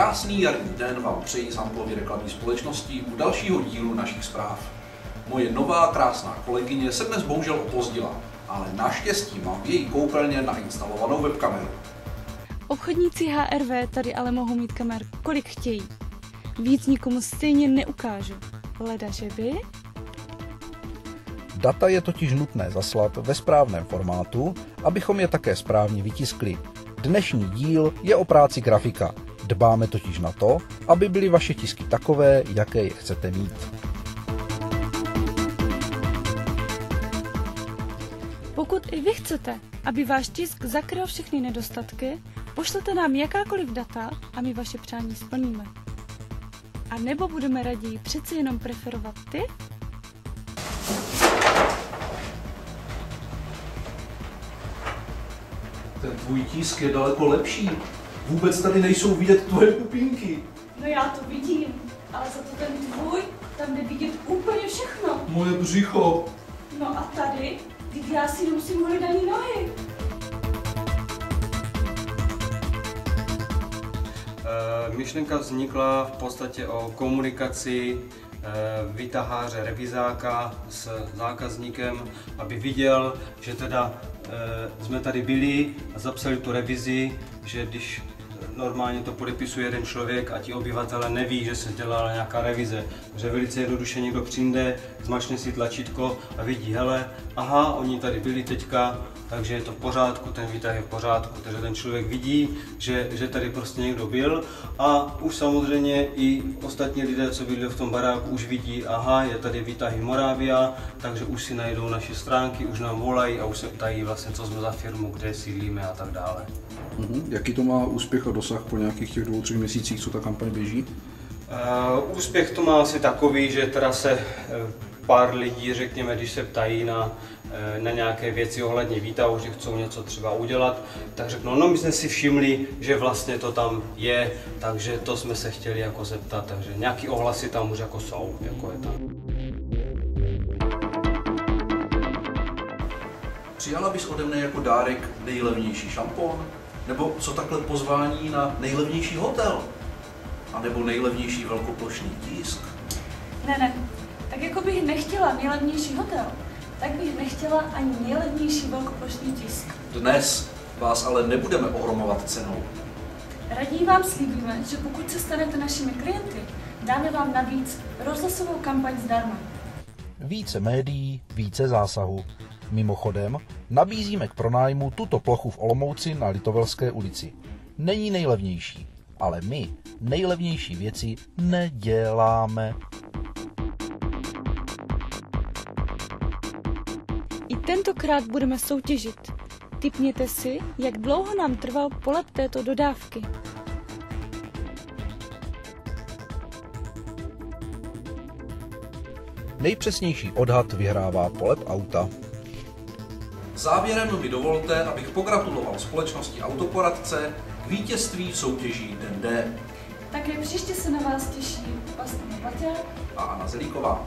Krásný jarní den vám přejí z Hamplovy reklamní společnosti u dalšího dílu našich zpráv. Moje nová krásná kolegyně se dnes bohužel opozdila, ale naštěstí mám v její koupelně nainstalovanou webkameru. Obchodníci HRV tady ale mohou mít kamer kolik chtějí. Víc nikomu stejně neukážu. Ledaže by? Data je totiž nutné zaslat ve správném formátu, abychom je také správně vytiskli. Dnešní díl je o práci grafika. Dbáme totiž na to, aby byly vaše tisky takové, jaké je chcete mít. Pokud i vy chcete, aby váš tisk zakryl všechny nedostatky, pošlete nám jakákoliv data a my vaše přání splníme. A nebo budeme raději přeci jenom preferovat ty? Ten tvůj tisk je daleko lepší. Vůbec tady nejsou vidět tvoje pupínky. No já to vidím, ale za to ten tvůj, tam jde vidět úplně všechno. Moje břicho. No a tady, teď já si nemusím volit ani nohy. Myšlenka vznikla v podstatě o komunikaci výtaháře, revizáka s zákazníkem, aby viděl, že teda jsme tady byli a zapsali tu revizi, že když normálně to podepisuje jeden člověk a ti obyvatele neví, že se dělala nějaká revize. Že velice jednoduše někdo přijde, zmačne si tlačítko a vidí, hele, aha, oni tady byli teďka, takže je to v pořádku, ten výtah je v pořádku, takže ten člověk vidí, že tady prostě někdo byl a už samozřejmě i ostatní lidé, co byli v tom baráku, už vidí, aha, je tady výtahy Moravia, takže už si najdou naše stránky, už nám volají a už se ptají vlastně, co jsme za firmu, kde sídlíme a tak dále. Jaký to má úspěch a dosah po nějakých těch 2-3 měsících, co ta kampaň běží? Úspěch to má asi takový, že teda se pár lidí, řekněme, když se ptají na nějaké věci ohledně výtahu, že chcou něco třeba udělat, tak řeknou, no my jsme si všimli, že vlastně to tam je, takže to jsme se chtěli jako zeptat, takže nějaký ohlasy tam už jako jsou, jako je tam. Přijala bys ode mne jako dárek nejlevnější šampon? Nebo co takhle pozvání na nejlevnější hotel? A nebo nejlevnější velkoplošný tisk? Ne, tak jako bych nechtěla nejlevnější hotel, tak bych nechtěla ani nejlevnější velkoplošný tisk. Dnes vás ale nebudeme ohromovat cenou. Raději vám slíbíme, že pokud se stanete našimi klienty, dáme vám navíc rozhlasovou kampaň zdarma. Více médií, více zásahu. Mimochodem, nabízíme k pronájmu tuto plochu v Olomouci na Litovelské ulici. Není nejlevnější, ale my nejlevnější věci neděláme. I tentokrát budeme soutěžit. Tipněte si, jak dlouho nám trval polet této dodávky. Nejpřesnější odhad vyhrává polep auta. Závěrem mi dovolte, abych pogratuloval společnosti Autoporadce k vítězství v soutěží Den D. Také příště se na vás těší Vlastimil Baťa A Anna Zelíková.